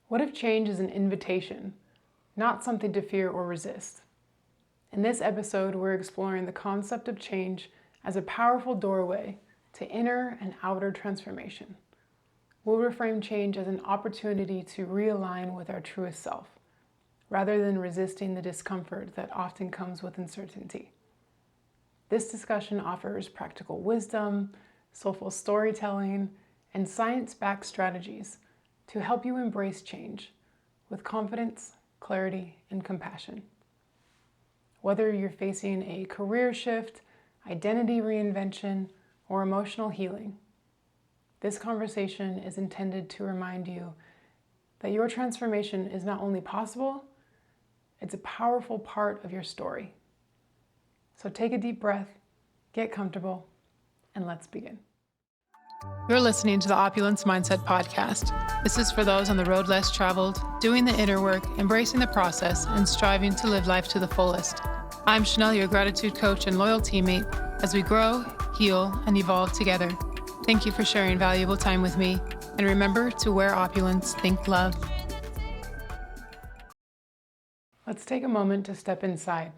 What if change is an invitation, not something to fear or resist? In this episode, we're exploring the concept of change as a powerful doorway to inner and outer transformation. We'll reframe change as an opportunity to realign with our truest self, rather than resisting the discomfort that often comes with uncertainty. This discussion offers practical wisdom, soulful storytelling, and science-backed strategies to help you embrace change with confidence, clarity, and compassion. Whether you're facing a career shift, identity reinvention, or emotional healing, this conversation is intended to remind you that your transformation is not only possible, it's a powerful part of your story. So take a deep breath, get comfortable, and let's begin. You're listening to the Opulence Mindset Podcast. This is for those on the road less traveled, doing the inner work, embracing the process, and striving to live life to the fullest. I'm Chanel, your gratitude coach and loyal teammate, as we grow, heal, and evolve together. Thank you for sharing valuable time with me, and remember to wear opulence, think love. Let's take a moment to step inside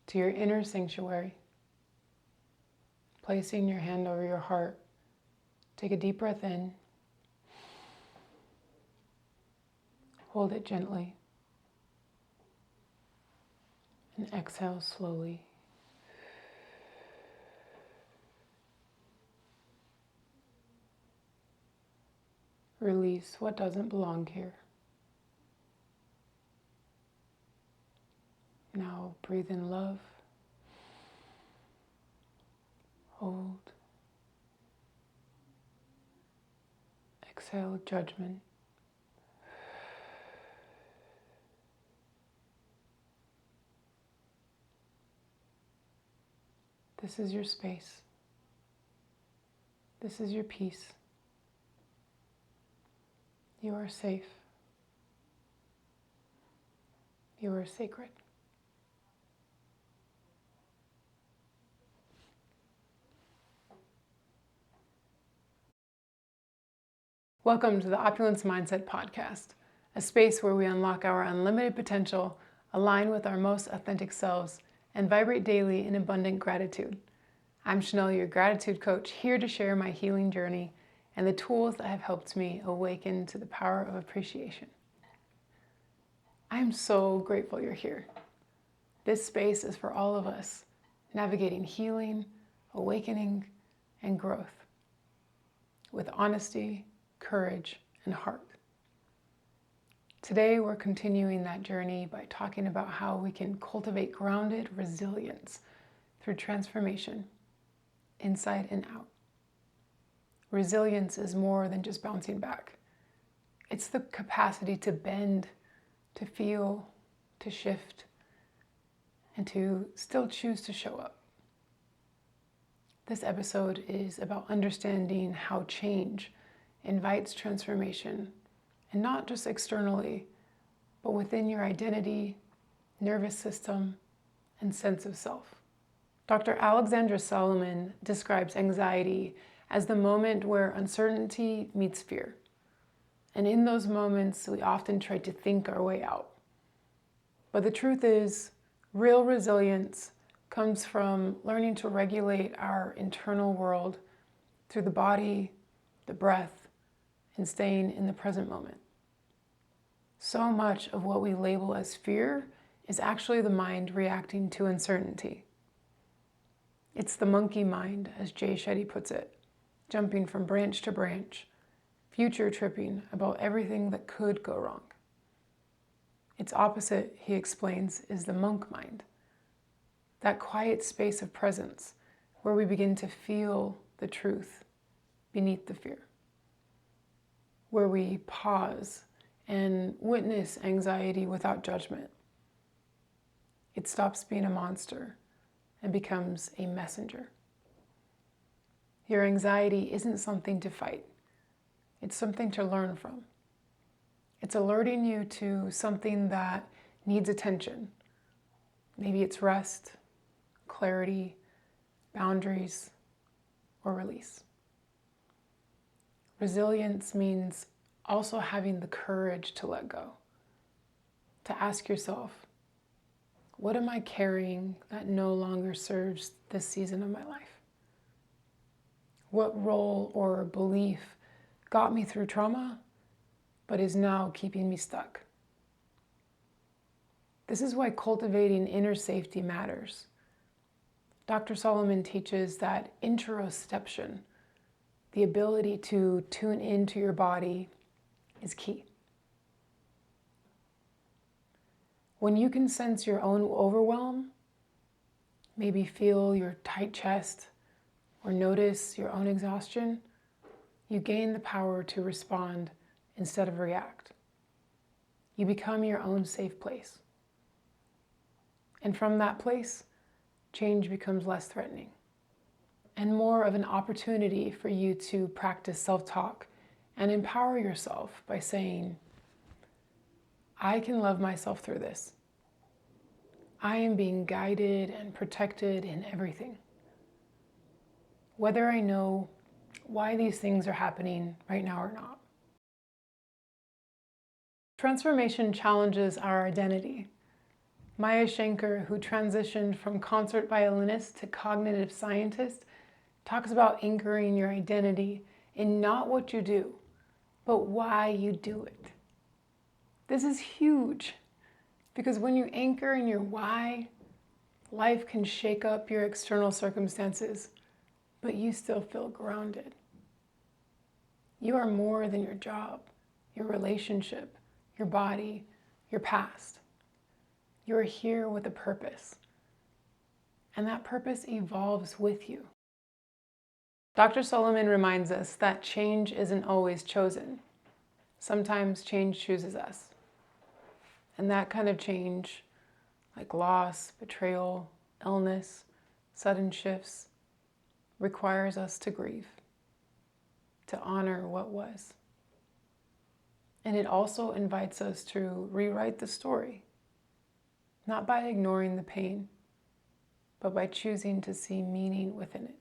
to your inner sanctuary. Placing your hand over your heart, take a deep breath in. Hold it gently. And exhale slowly. Release what doesn't belong here. Now breathe in love. Hold. Exhale judgment. This is your space. This is your peace. You are safe. You are sacred. Welcome to the Opulence Mindset Podcast, a space where we unlock our unlimited potential, align with our most authentic selves, and vibrate daily in abundant gratitude. I'm Chanel, your gratitude coach, here to share my healing journey and the tools that have helped me awaken to the power of appreciation. I am so grateful you're here. This space is for all of us, navigating healing, awakening, and growth with honesty, courage, and heart. Today, we're continuing that journey by talking about how we can cultivate grounded resilience through transformation, inside and out. Resilience is more than just bouncing back. It's the capacity to bend, to feel, to shift, and to still choose to show up. This episode is about understanding how change invites transformation, and not just externally, but within your identity, nervous system, and sense of self. Dr. Alexandra Solomon describes anxiety as the moment where uncertainty meets fear. And in those moments, we often try to think our way out. But the truth is, real resilience comes from learning to regulate our internal world through the body, the breath, and staying in the present moment. So much of what we label as fear is actually the mind reacting to uncertainty. It's the monkey mind, as Jay Shetty puts it, jumping from branch to branch, future tripping about everything that could go wrong. Its opposite, he explains, is the monk mind, that quiet space of presence where we begin to feel the truth beneath the fear, where we pause and witness anxiety without judgment. It stops being a monster and becomes a messenger. Your anxiety isn't something to fight. It's something to learn from. It's alerting you to something that needs attention. Maybe it's rest, clarity, boundaries, or release. Resilience means also having the courage to let go. To ask yourself, what am I carrying that no longer serves this season of my life? What role or belief got me through trauma, but is now keeping me stuck? This is why cultivating inner safety matters. Dr. Solomon teaches that interoception, the ability to tune into your body, is key. When you can sense your own overwhelm, maybe feel your tight chest, or notice your own exhaustion, you gain the power to respond instead of react. You become your own safe place. And from that place, change becomes less threatening and more of an opportunity for you to practice self-talk and empower yourself by saying, I can love myself through this. I am being guided and protected in everything. Whether I know why these things are happening right now or not. Transformation challenges our identity. Maya Shankar, who transitioned from concert violinist to cognitive scientist, talks about anchoring your identity in not what you do, but why you do it. This is huge because when you anchor in your why, life can shake up your external circumstances, but you still feel grounded. You are more than your job, your relationship, your body, your past. You are here with a purpose, and that purpose evolves with you. Dr. Solomon reminds us that change isn't always chosen. Sometimes change chooses us. And that kind of change, like loss, betrayal, illness, sudden shifts, requires us to grieve, to honor what was. And it also invites us to rewrite the story, not by ignoring the pain, but by choosing to see meaning within it.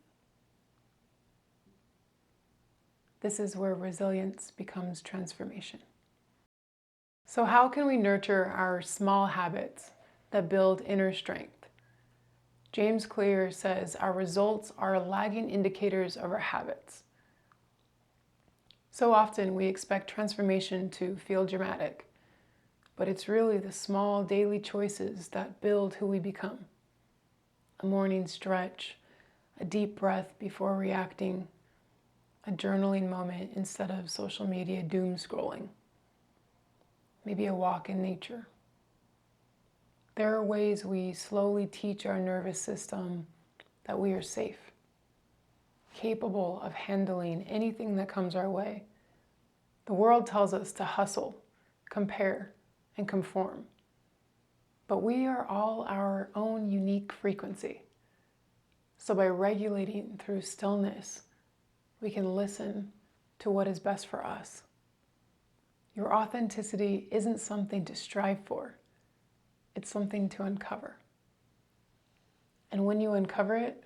This is where resilience becomes transformation. So how can we nurture our small habits that build inner strength? James Clear says our results are lagging indicators of our habits. So often we expect transformation to feel dramatic, but it's really the small daily choices that build who we become. A morning stretch, a deep breath before reacting, a journaling moment instead of social media doom scrolling. Maybe a walk in nature. There are ways we slowly teach our nervous system that we are safe, capable of handling anything that comes our way. The world tells us to hustle, compare, and conform. But we are all our own unique frequency. So by regulating through stillness, we can listen to what is best for us. Your authenticity isn't something to strive for. It's something to uncover. And when you uncover it,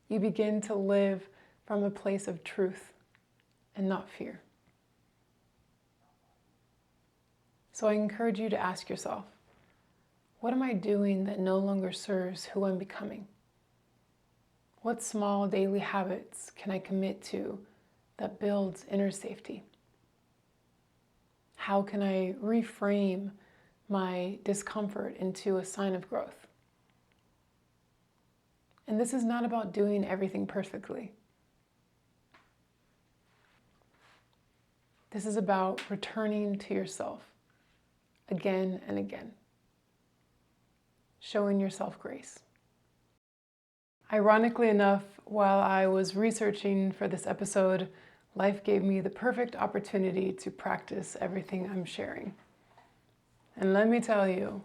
you begin to live from a place of truth and not fear. So I encourage you to ask yourself, what am I doing that no longer serves who I'm becoming? What small daily habits can I commit to that builds inner safety? How can I reframe my discomfort into a sign of growth? And this is not about doing everything perfectly. This is about returning to yourself again and again, showing yourself grace. Ironically enough, while I was researching for this episode, life gave me the perfect opportunity to practice everything I'm sharing. And let me tell you,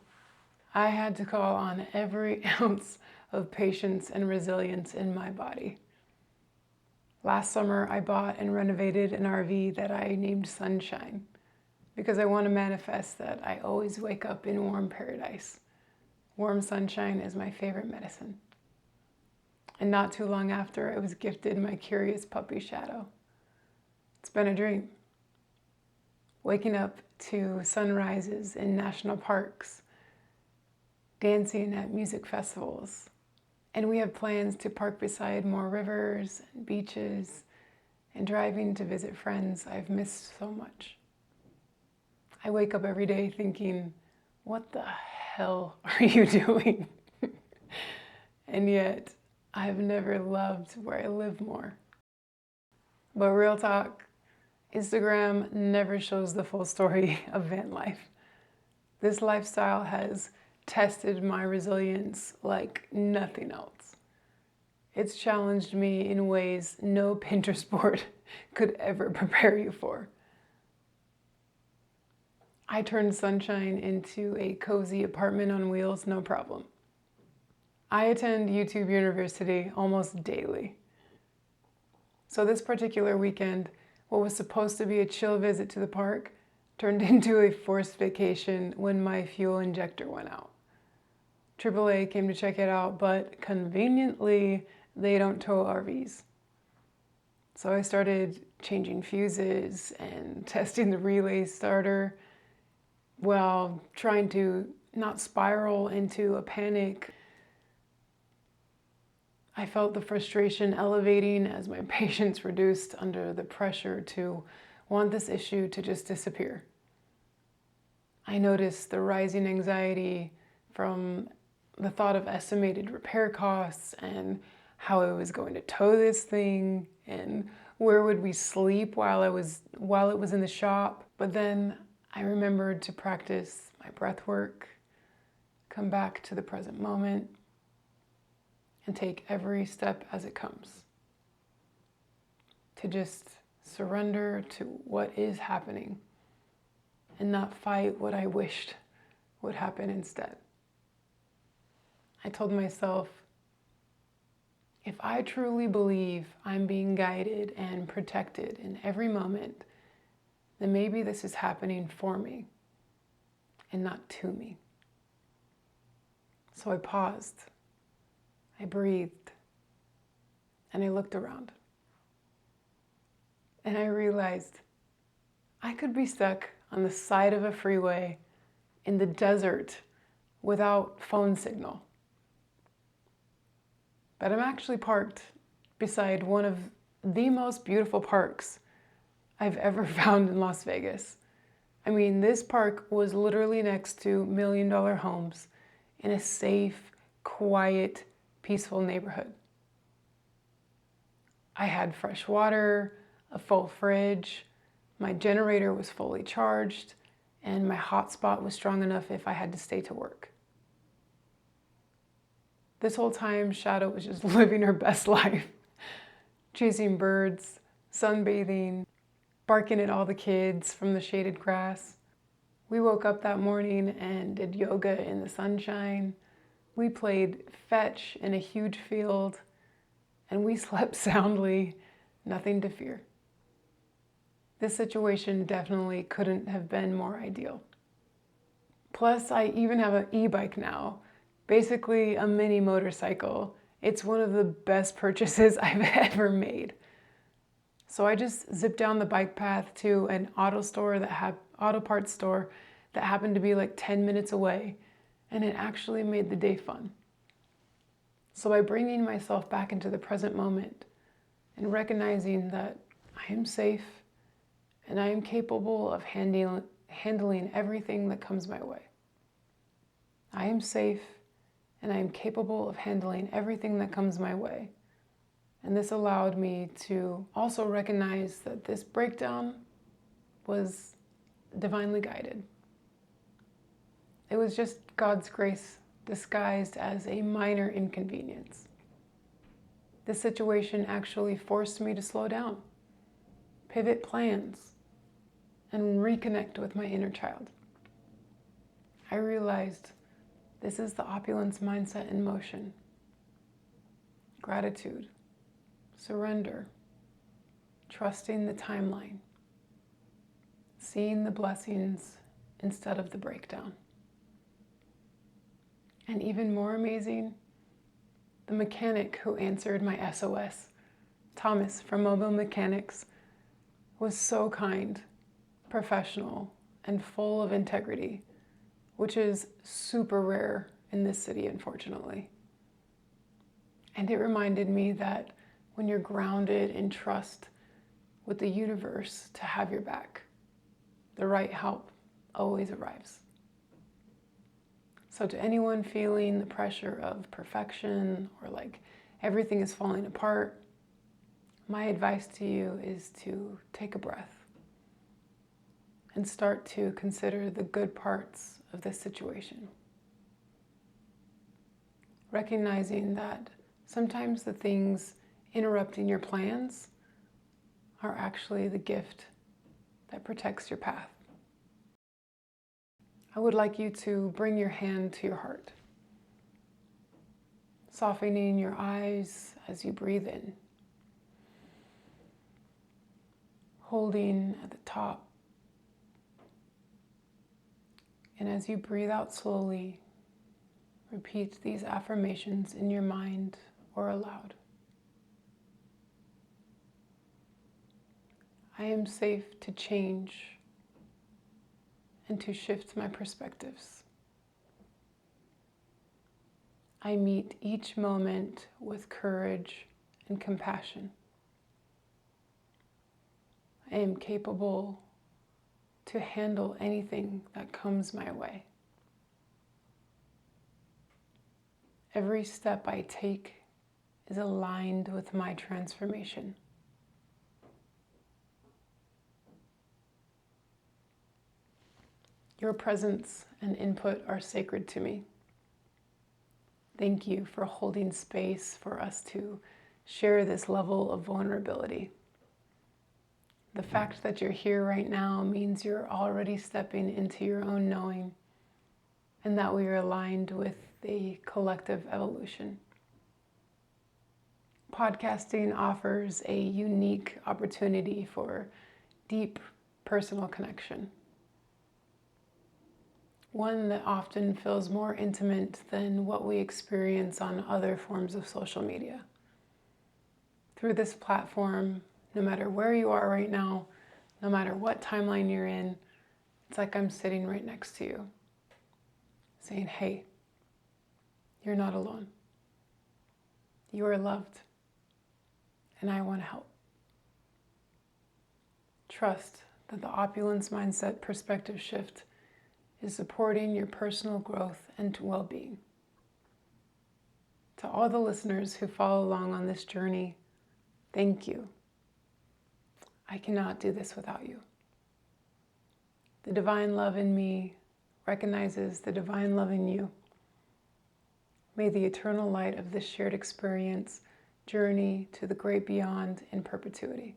I had to call on every ounce of patience and resilience in my body. Last summer, I bought and renovated an RV that I named Sunshine because I want to manifest that I always wake up in warm paradise. Warm sunshine is my favorite medicine. And not too long after, I was gifted my curious puppy Shadow. It's been a dream. Waking up to sunrises in national parks, dancing at music festivals, and we have plans to park beside more rivers and beaches and driving to visit friends I've missed so much. I wake up every day thinking, what the hell are you doing? And yet, I've never loved where I live more. But real talk, Instagram never shows the full story of van life. This lifestyle has tested my resilience like nothing else. It's challenged me in ways no Pinterest board could ever prepare you for. I turned sunshine into a cozy apartment on wheels, no problem. I attend YouTube University almost daily. So this particular weekend, what was supposed to be a chill visit to the park turned into a forced vacation when my fuel injector went out. AAA came to check it out, but conveniently, they don't tow RVs. So I started changing fuses and testing the relay starter while trying to not spiral into a panic. I felt the frustration elevating as my patience reduced under the pressure to want this issue to just disappear. I noticed the rising anxiety from the thought of estimated repair costs and how I was going to tow this thing and where would we sleep while it was in the shop. But then I remembered to practice my breath work, come back to the present moment, and take every step as it comes. To just surrender to what is happening and not fight what I wished would happen instead. I told myself, if I truly believe I'm being guided and protected in every moment, then maybe this is happening for me and not to me. So I paused. I breathed, and I looked around. And I realized I could be stuck on the side of a freeway in the desert without phone signal. But I'm actually parked beside one of the most beautiful parks I've ever found in Las Vegas. I mean, this park was literally next to million-dollar homes in a safe, quiet, peaceful neighborhood. I had fresh water, a full fridge, my generator was fully charged, and my hotspot was strong enough if I had to stay to work. This whole time, Shadow was just living her best life, chasing birds, sunbathing, barking at all the kids from the shaded grass. We woke up that morning and did yoga in the sunshine. We played fetch in a huge field, and we slept soundly, nothing to fear. This situation definitely couldn't have been more ideal. Plus, I even have an e-bike now, basically a mini motorcycle. It's one of the best purchases I've ever made. So I just zipped down the bike path to an auto parts store that happened to be like 10 minutes away, and it actually made the day fun. So by bringing myself back into the present moment and recognizing that I am safe and I am capable of handling everything that comes my way. I am safe and I am capable of handling everything that comes my way. And this allowed me to also recognize that this breakdown was divinely guided. It was just God's grace disguised as a minor inconvenience. This situation actually forced me to slow down, pivot plans, and reconnect with my inner child. I realized this is the opulence mindset in motion. Gratitude, surrender, trusting the timeline, seeing the blessings instead of the breakdown. And even more amazing, the mechanic who answered my SOS, Thomas from Mobile Mechanics, was so kind, professional, and full of integrity, which is super rare in this city, unfortunately. And it reminded me that when you're grounded in trust with the universe to have your back, the right help always arrives. So to anyone feeling the pressure of perfection or like everything is falling apart, my advice to you is to take a breath and start to consider the good parts of this situation. Recognizing that sometimes the things interrupting your plans are actually the gift that protects your path. I would like you to bring your hand to your heart, softening your eyes as you breathe in, holding at the top, and as you breathe out slowly, repeat these affirmations in your mind or aloud. I am safe to change and to shift my perspectives. I meet each moment with courage and compassion. I am capable to handle anything that comes my way. Every step I take is aligned with my transformation. Your presence and input are sacred to me. Thank you for holding space for us to share this level of vulnerability. The fact that you're here right now means you're already stepping into your own knowing and that we are aligned with the collective evolution. Podcasting offers a unique opportunity for deep personal connection. One that often feels more intimate than what we experience on other forms of social media. Through this platform, no matter where you are right now, no matter what timeline you're in, it's like I'm sitting right next to you, saying, hey, you're not alone. You are loved, and I want to help. Trust that the Opulence Mindset perspective shift is supporting your personal growth and well-being. To all the listeners who follow along on this journey, thank you. I cannot do this without you. The divine love in me recognizes the divine love in you. May the eternal light of this shared experience journey to the great beyond in perpetuity.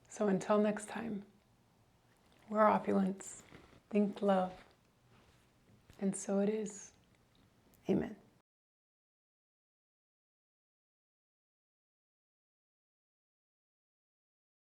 So until next time, we're Opulence. Think love, and so it is. Amen.